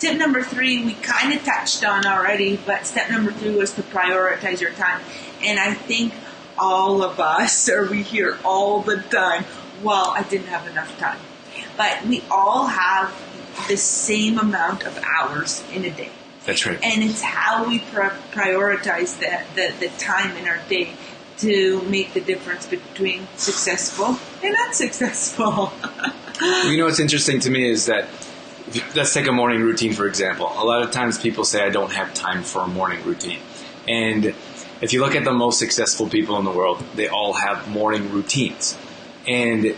Step number 3, we kind of touched on already, but step number 3 was to prioritize your time. And I think all of us, or we hear all the time, well, I didn't have enough time. But we all have the same amount of hours in a day. That's right. And it's how we prioritize the time in our day to make the difference between successful and unsuccessful. You know what's interesting to me is that, let's take a morning routine, for example. A lot of times people say, I don't have time for a morning routine. And if you look at the most successful people in the world, they all have morning routines. And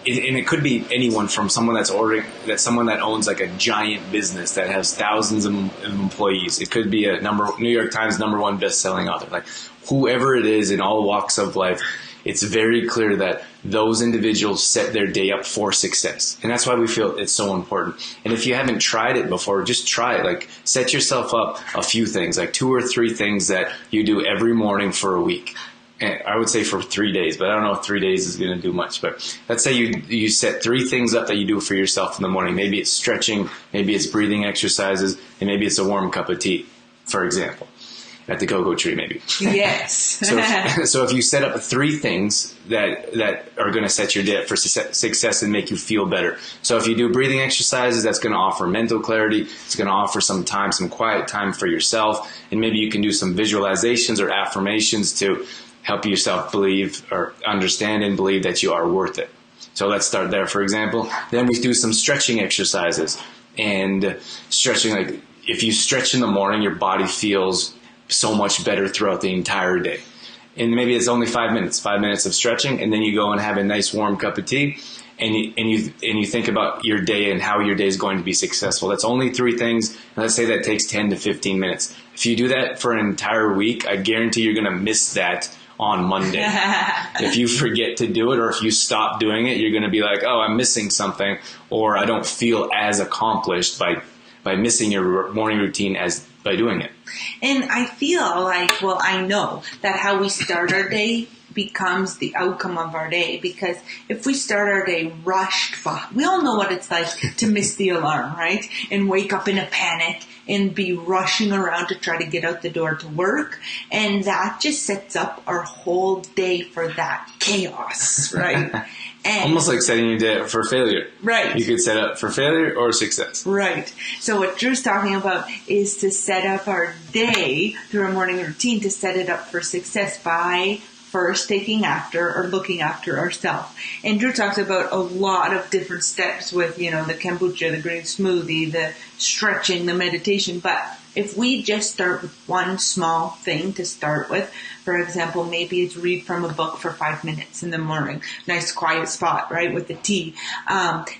it could be anyone from someone someone that owns like a giant business that has thousands of employees. It could be a New York Times #1 best-selling author. Like whoever it is in all walks of life, it's very clear that those individuals set their day up for success. And that's why we feel it's so important. And if you haven't tried it before, just try it. Like set yourself up a few things, like 2 or 3 things that you do every morning for a week. And I would say for 3 days, but I don't know if 3 days is going to do much. But let's say you set 3 things up that you do for yourself in the morning. Maybe it's stretching, maybe it's breathing exercises, and maybe it's a warm cup of tea, for example. At the Cocoa Tree, maybe. Yes. So if you set up 3 things that are going to set your day up for success and make you feel better. So if you do breathing exercises, that's going to offer mental clarity. It's going to offer some quiet time for yourself. And maybe you can do some visualizations or affirmations to help yourself believe or understand and believe that you are worth it. So let's start there, for example. Then we do some stretching exercises. And stretching, like if you stretch in the morning, your body feels so much better throughout the entire day. And maybe it's only 5 minutes of stretching, and then you go and have a nice warm cup of tea, and you think about your day and how your day is going to be successful. That's only 3 things, and let's say that takes 10 to 15 minutes. If you do that for an entire week, I guarantee you're going to miss that on Monday. If you forget to do it, or if you stop doing it, you're going to be like, oh, I'm missing something, or I don't feel as accomplished by missing your morning routine as by doing it. And I feel like, well, I know that how we start our day becomes the outcome of our day, because if we start our day rushed, we all know what it's like to miss the alarm, right? And wake up in a panic and be rushing around to try to get out the door to work. And that just sets up our whole day for that chaos, right? And almost like setting your day up for failure. Right. You could set up for failure or success. Right. So what Drew's talking about is to set up our day through a morning routine to set it up for success by first taking after or looking after ourselves. And Drew talks about a lot of different steps with, the kombucha, the green smoothie, the stretching, the meditation. But if we just start with one small thing to start with, for example, maybe it's read from a book for 5 minutes in the morning, nice quiet spot, right, with the tea.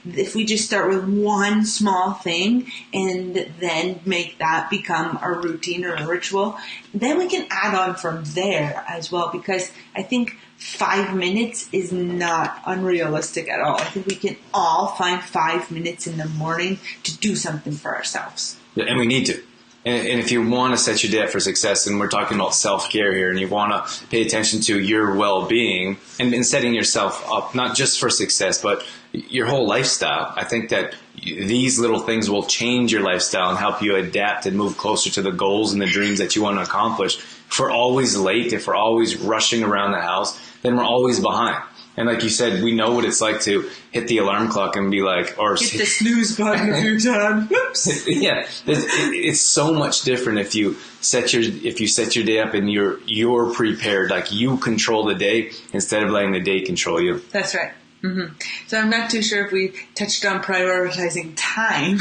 If we just start with one small thing and then make that become a routine or a ritual, then we can add on from there as well, because I think 5 minutes is not unrealistic at all. I think we can all find 5 minutes in the morning to do something for ourselves. Yeah, and we need to. And if you want to set your day up for success, and we're talking about self-care here, and you want to pay attention to your well-being and setting yourself up, not just for success, but your whole lifestyle, I think that these little things will change your lifestyle and help you adapt and move closer to the goals and the dreams that you want to accomplish. If we're always late, if we're always rushing around the house, then we're always behind. And like you said, we know what it's like to hit the alarm clock and be like, or hit the snooze button a few times. Whoops. Yeah, it's so much different if you set your day up and you're prepared, like you control the day instead of letting the day control you. That's right. Mm-hmm. So I'm not too sure if we touched on prioritizing time,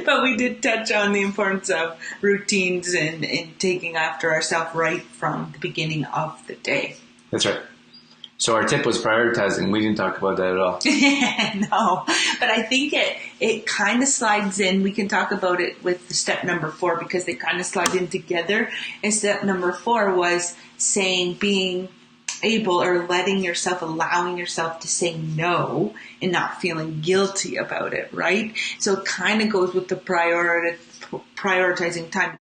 but we did touch on the importance of routines and taking after ourselves right from the beginning of the day. That's right. So our tip was prioritizing. We didn't talk about that at all. No, but I think it kind of slides in. We can talk about it with step number 4 because they kind of slide in together. And step number 4 was being able or allowing yourself to say no and not feeling guilty about it, right? So it kind of goes with the prioritizing time.